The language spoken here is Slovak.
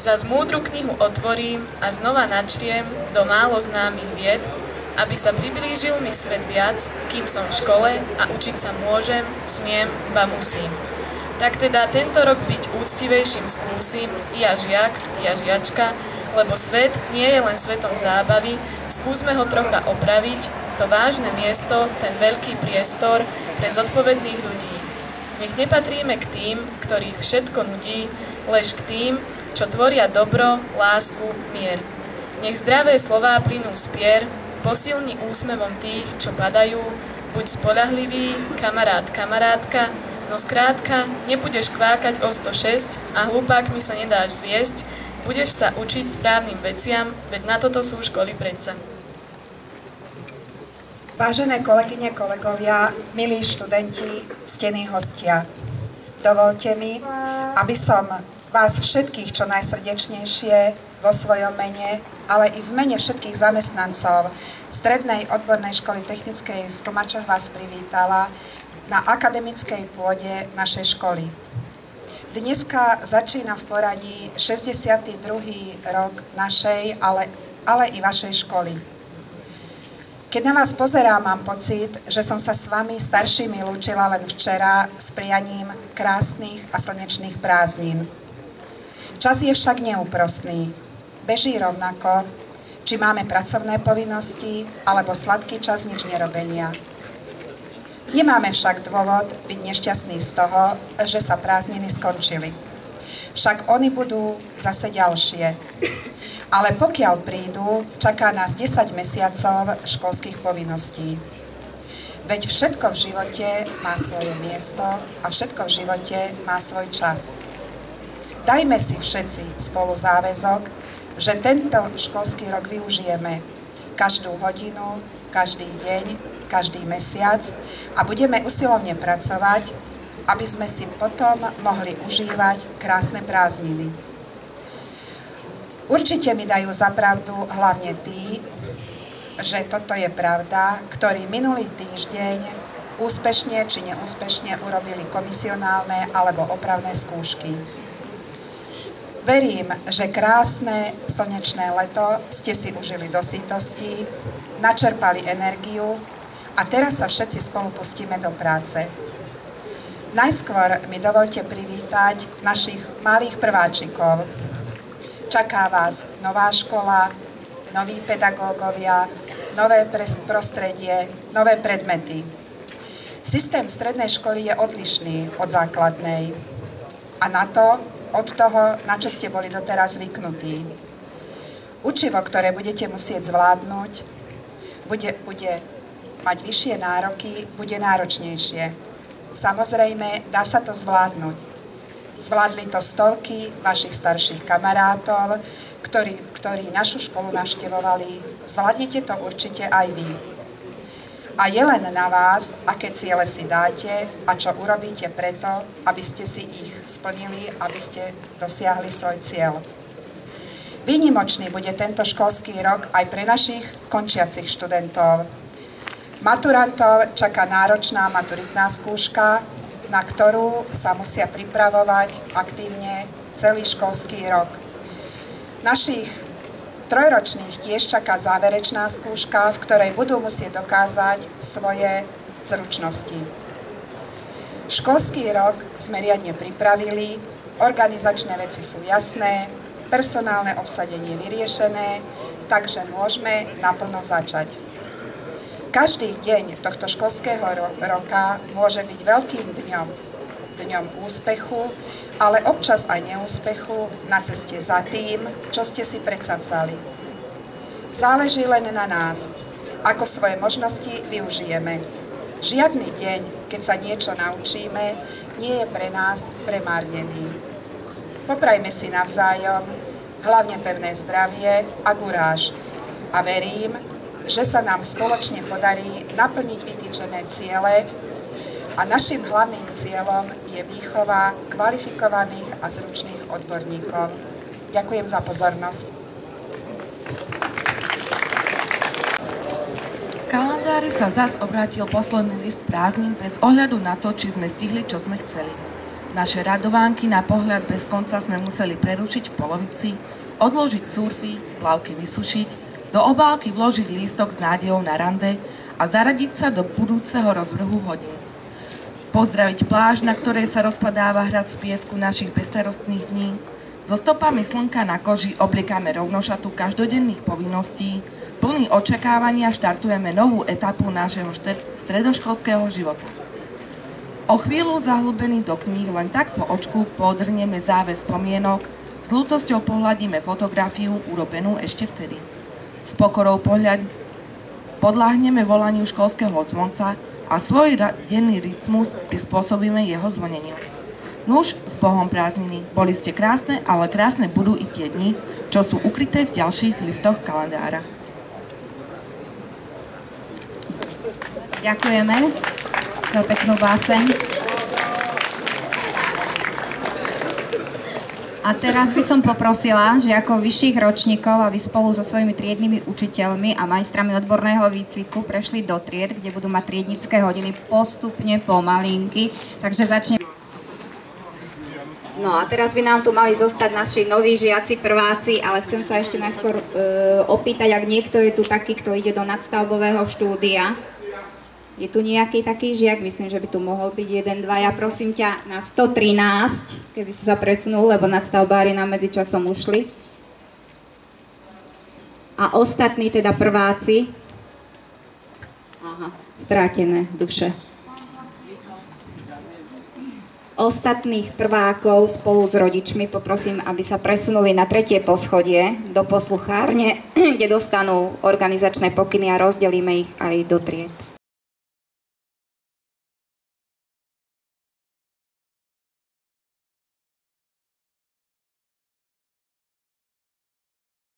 Zas múdru knihu otvorím a znova načriem do málo známych vied, aby sa priblížil mi svet viac, kým som v škole a učiť sa môžem, smiem, ba musím. Tak teda tento rok byť úctivejším skúsim, ja žiak, ja žiačka, lebo svet nie je len svetom zábavy, skúsme ho trocha opraviť, to vážne miesto, ten veľký priestor pre zodpovedných ľudí. Nech nepatríme k tým, ktorých všetko nudí, lež k tým, čo tvoria dobro, lásku, mier. Nech zdravé slová plynú z pier, posilni úsmevom tých, čo padajú, buď spoľahlivý, kamarát, kamarátka, no skrátka, nebudeš kvákať o 106 a hlupákmi sa nedáš zviesť, budeš sa učiť správnym veciam, veď na toto sú školy predsa. Vážené kolegyne, kolegovia, milí študenti, ctení hostia, dovoľte mi, aby som vás všetkých čo najsrdečnejšie vo svojom mene, ale i v mene všetkých zamestnancov Strednej odbornej školy technickej v Tlmačoch vás privítala na akademickej pôde našej školy. Dneska začína v poradí 62. rok našej, ale i vašej školy. Keď na vás pozerám, mám pocit, že som sa s vami staršími lúčila len včera s prianím krásnych a slnečných prázdnin. Čas je však neúprostný. Beží rovnako, či máme pracovné povinnosti, alebo sladký čas nič nerobenia. Nemáme však dôvod byť nešťastní z toho, že sa prázdniny skončili. Však oni budú zase ďalšie. Ale pokiaľ prídu, čaká nás 10 mesiacov školských povinností. Veď všetko v živote má svoje miesto a všetko v živote má svoj čas. Dajme si všetci spolu záväzok, že tento školský rok využijeme každú hodinu, každý deň, každý mesiac a budeme usilovne pracovať, aby sme si potom mohli užívať krásne prázdniny. Určite mi dajú za pravdu hlavne tí, že toto je pravda, ktorí minulý týždeň úspešne či neúspešne urobili komisionálne alebo opravné skúšky. Verím, že krásne slnečné leto ste si užili do sytosti, načerpali energiu a teraz sa všetci spolu pustíme do práce. Najskôr mi dovoľte privítať našich malých prváčikov. Čaká vás nová škola, noví pedagógovia, nové prostredie, nové predmety. Systém strednej školy je odlišný od základnej a od toho, na čo ste boli doteraz zvyknutí. Učivo, ktoré budete musieť zvládnuť, bude mať vyššie nároky, bude náročnejšie. Samozrejme, dá sa to zvládnuť. Zvládli to stovky vašich starších kamarátov, ktorí našu školu navštevovali. Zvládnete to určite aj vy. A je len na vás, aké ciele si dáte a čo urobíte preto, aby ste si ich splnili, aby ste dosiahli svoj cieľ. Výnimočný bude tento školský rok aj pre našich končiacich študentov. Maturantov čaká náročná maturitná skúška, na ktorú sa musia pripravovať aktívne celý školský rok. Našich trojročných tiež čaká záverečná skúška, v ktorej budú musieť dokázať svoje zručnosti. Školský rok sme riadne pripravili, organizačné veci sú jasné, personálne obsadenie vyriešené, takže môžeme naplno začať. Každý deň tohto školského roka môže byť veľkým dňom úspechu, ale občas aj neúspechu na ceste za tým, čo ste si predsavzali. Záleží len na nás, ako svoje možnosti využijeme. Žiadny deň, keď sa niečo naučíme, nie je pre nás premárnený. Poprajme si navzájom, hlavne pevné zdravie a guráž. A verím, že sa nám spoločne podarí naplniť vytýčené ciele, a našim hlavným cieľom je výchova kvalifikovaných a zručných odborníkov. Ďakujem za pozornosť. V kalendári sa zas obrátil posledný list prázdnin bez ohľadu na to, či sme stihli, čo sme chceli. Naše radovánky na pohľad bez konca sme museli prerušiť v polovici, odložiť surfy, plavky vysušiť, do obálky vložiť lístok s nádejou na rande a zaradiť sa do budúceho rozvrhu hodín. Pozdraviť pláž, na ktorej sa rozpadáva hrad z piesku našich bezstarostných dní. So stopami slnka na koži obliekame rovnošatu každodenných povinností, plný očakávania štartujeme novú etapu nášho stredoškolského života. O chvíľu zahlbení do kníh len tak po očku podrhneme záves spomienok, s ľútosťou pohľadíme fotografiu urobenú ešte vtedy. S pokorou podľahneme volaniu školského zvonca a svoj denný rytmus prispôsobíme jeho zvoneniu. Nuž, s Bohom prázdniny, boli ste krásne, ale krásne budú i tie dni, čo sú ukryté v ďalších listoch kalendára. Ďakujeme za peknú báseň. A teraz by som poprosila žiakov vyšších ročníkov, aby spolu so svojimi triednymi učiteľmi a majstrami odborného výcviku prešli do tried, kde budú mať triednické hodiny postupne pomalinky. Takže začneme. No a teraz by nám tu mali zostať naši noví žiaci, prváci, ale chcem sa ešte najskôr opýtať, ak niekto je tu taký, kto ide do nadstavbového štúdia. Je tu nejaký taký žiak? Myslím, že by tu mohol byť 1, 2. Ja prosím ťa na 113, keby si sa presunul, lebo nadstavbári nám medzičasom ušli. A ostatní, teda prváci. Aha, strátené duše. Ostatných prvákov spolu s rodičmi poprosím, aby sa presunuli na 3. poschodie do posluchárne, kde dostanú organizačné pokyny a rozdelíme ich aj do tried.